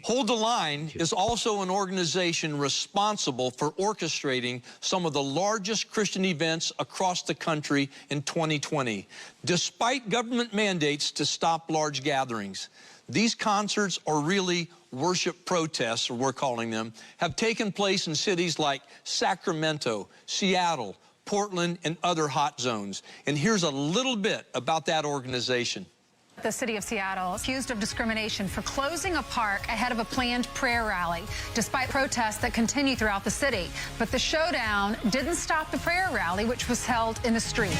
Hold the Line is also an organization responsible for orchestrating some of the largest Christian events across the country in 2020. Despite government mandates to stop large gatherings, these concerts, or really worship protests, or we're calling them, have taken place in cities like Sacramento, Seattle, Portland, and other hot zones. And here's a little bit about that organization. The city of Seattle accused of discrimination for closing a park ahead of a planned prayer rally, despite protests that continue throughout the city. But the showdown didn't stop the prayer rally, which was held in the street.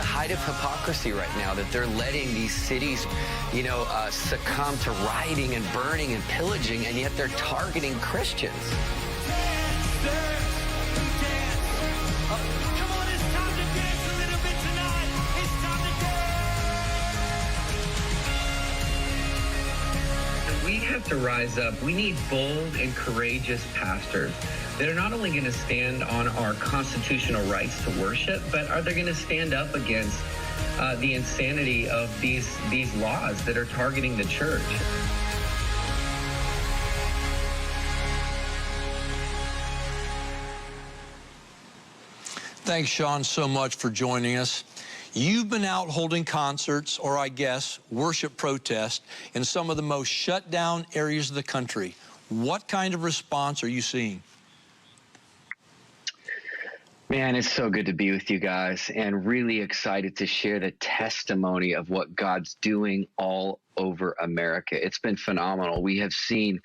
Height of hypocrisy right now that they're letting these cities, succumb to rioting and burning and pillaging, and yet they're targeting Christians. We have to rise up. We need bold and courageous pastors that are not only going to stand on our constitutional rights to worship, but are they going to stand up against the insanity of these laws that are targeting the church? Thanks, Sean, so much for joining us. You've been out holding concerts, or I guess worship protests, in some of the most shut down areas of the country. What kind of response are you seeing? Man, it's so good to be with you guys, and really excited to share the testimony of what God's doing all over America. It's been phenomenal. We have seen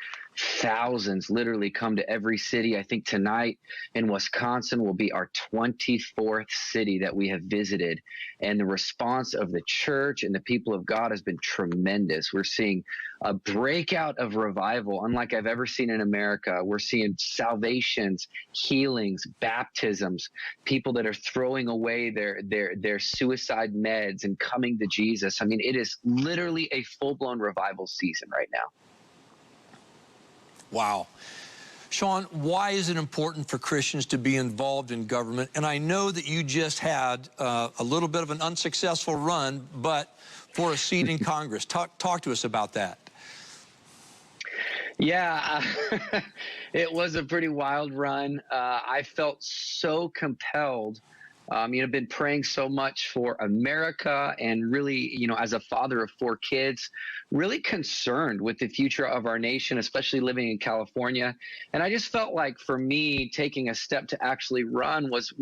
thousands literally come to every city. I think tonight in Wisconsin will be our 24th city that we have visited. And the response of the church and the people of God has been tremendous. We're seeing a breakout of revival unlike I've ever seen in America. We're seeing salvations, healings, baptisms, people that are throwing away their suicide meds and coming to Jesus. I mean, it is literally a full-blown revival season right now. Wow. Sean, why is it important for Christians to be involved in government? And I know that you just had a little bit of an unsuccessful run, but for a seat in Congress. Talk to us about that. Yeah, it was a pretty wild run. I felt so compelled. I've been praying so much for America, and really, as a father of 4 kids, really concerned with the future of our nation, especially living in California. And I just felt like for me, taking a step to actually run was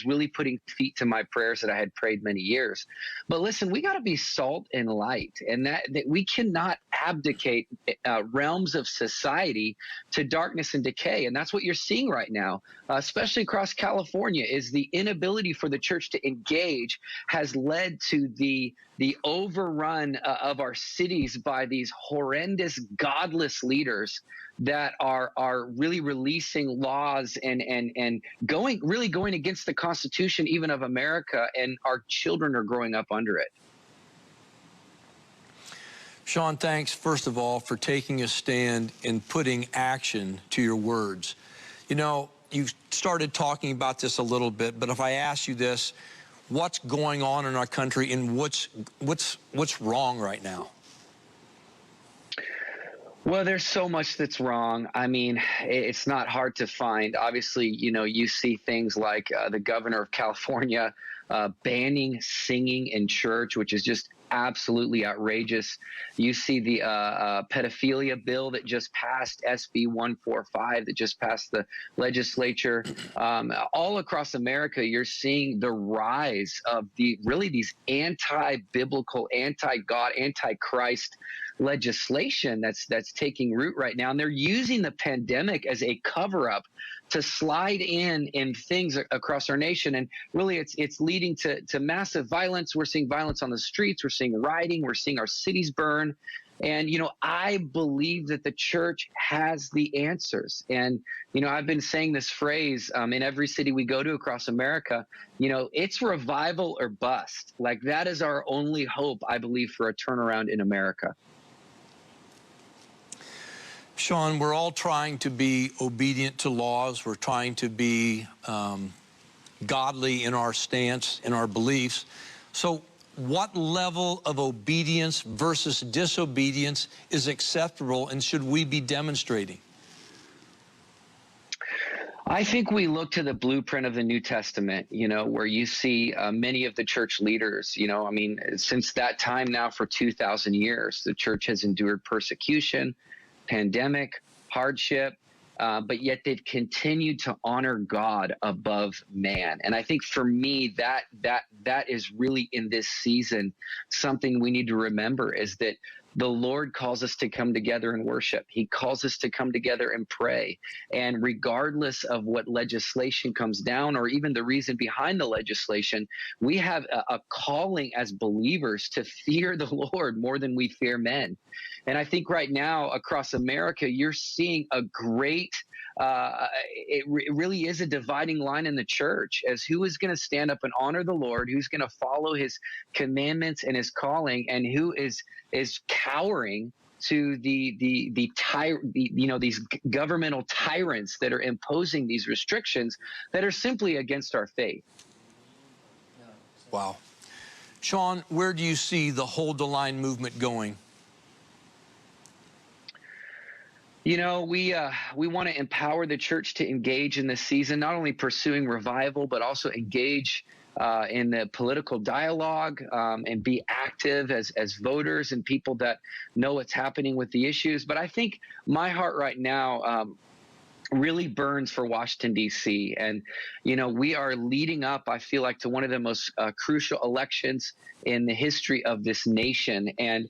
really putting feet to my prayers that I had prayed many years. But listen, we got to be salt and light, and that we cannot abdicate realms of society to darkness and decay. And that's what you're seeing right now, especially across California, is the inability for the church to engage has led to the overrun of our cities by these horrendous, godless leaders that are really releasing laws and going against the Constitution even of America, and our children are growing up under it. Sean, thanks, first of all, for taking a stand and putting action to your words. You started talking about this a little bit, but if I ask you this, what's going on in our country and what's wrong right now? Well, there's so much that's wrong. I mean, it's not hard to find. Obviously, you see things like the governor of California banning singing in church, which is just absolutely outrageous. You see the pedophilia bill that just passed, SB 145, that just passed the legislature. All across America, you're seeing the rise of these anti-biblical, anti-God, anti-Christ legislation that's taking root right now. And they're using the pandemic as a cover-up to slide in things across our nation. And really, it's leading to massive violence. We're seeing violence on the streets. We're seeing rioting. We're seeing our cities burn. And, I believe that the church has the answers. And, I've been saying this phrase in every city we go to across America, it's revival or bust. Like, that is our only hope, I believe, for a turnaround in America. Sean, we're all trying to be obedient to laws. We're trying to be godly in our stance, in our beliefs. So what level of obedience versus disobedience is acceptable and should we be demonstrating? I think we look to the blueprint of the New Testament, where you see many of the church leaders, since that time now for 2,000 years, the church has endured persecution, pandemic, hardship, but yet they've continued to honor God above man. And I think for me, that is really in this season, something we need to remember is that the Lord calls us to come together and worship. He calls us to come together and pray. And regardless of what legislation comes down or even the reason behind the legislation, we have a calling as believers to fear the Lord more than we fear men. And I think right now across America, you're seeing a great it really is a dividing line in the church as who is going to stand up and honor the Lord, who's going to follow his commandments and his calling, and who is cowering to these governmental tyrants that are imposing these restrictions that are simply against our faith. Wow. Sean, where do you see the Hold the Line movement going? We want to empower the church to engage in this season, not only pursuing revival, but also engage in the political dialogue and be active as voters and people that know what's happening with the issues. But I think my heart right now really burns for Washington, D.C. And, we are leading up, I feel like, to one of the most crucial elections in the history of this nation. And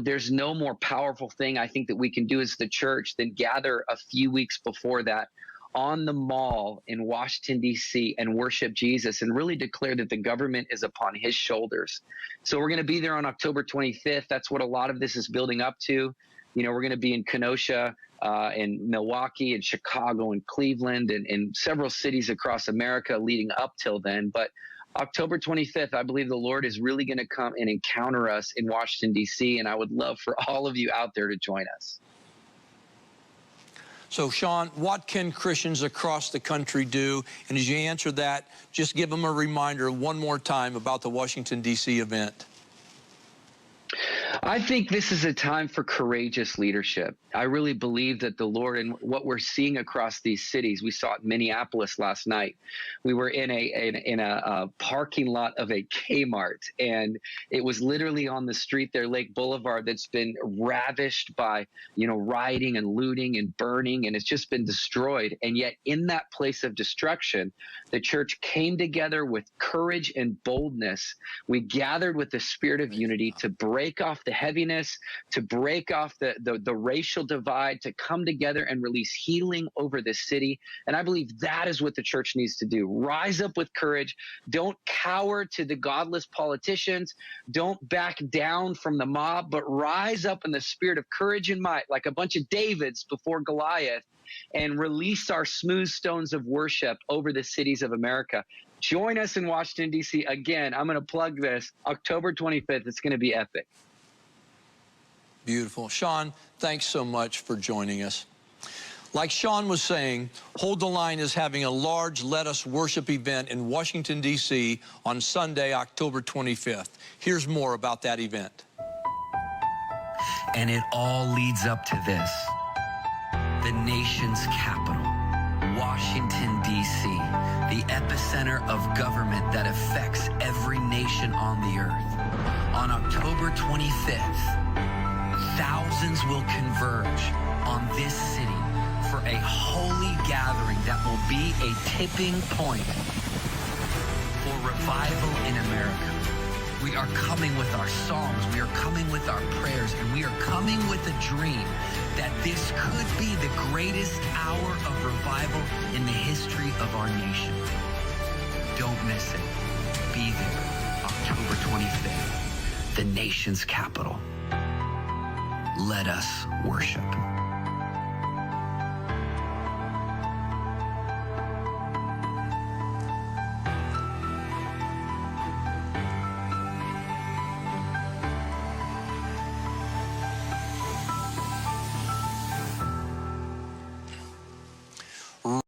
there's no more powerful thing I think that we can do as the church than gather a few weeks before that on the Mall in Washington, D.C. and worship Jesus and really declare that the government is upon his shoulders. So we're going to be there on October 25th. That's what a lot of this is building up to. We're going to be in Kenosha, in Milwaukee, and Chicago, and Cleveland, and several cities across America leading up till then. But October 25th, I believe the Lord is really going to come and encounter us in Washington, D.C., and I would love for all of you out there to join us. So, Sean, what can Christians across the country do? And as you answer that, just give them a reminder one more time about the Washington, D.C. event. I think this is a time for courageous leadership. I really believe that the Lord and what we're seeing across these cities, we saw it in Minneapolis last night. We were in a parking lot of a Kmart, and it was literally on the street there, Lake Boulevard, that's been ravished by, rioting and looting and burning, and it's just been destroyed. And yet in that place of destruction, the church came together with courage and boldness. We gathered with the spirit of unity to break off the heaviness, to break off the racial divide, to come together and release healing over this city. And I believe that is what the church needs to do. Rise up with courage. Don't cower to the godless politicians. Don't back down from the mob, but rise up in the spirit of courage and might, like a bunch of Davids before Goliath, and release our smooth stones of worship over the cities of America. Join us in Washington, D.C. Again, I'm going to plug this, October 25th. It's going to be epic. Beautiful. Sean, thanks so much for joining us. Like Sean was saying, Hold the Line is having a large Let Us Worship event in Washington, D.C. on Sunday, October 25th. Here's more about that event. And it all leads up to this. The nation's capital, Washington, D.C., the epicenter of government that affects every nation on the earth. On October 25th, thousands will converge on this city for a holy gathering that will be a tipping point for revival in America. We are coming with our songs, we are coming with our prayers, and we are coming with a dream that this could be the greatest hour of revival in the history of our nation. Don't miss it. Be there, October 25th, the nation's capital. Let us worship.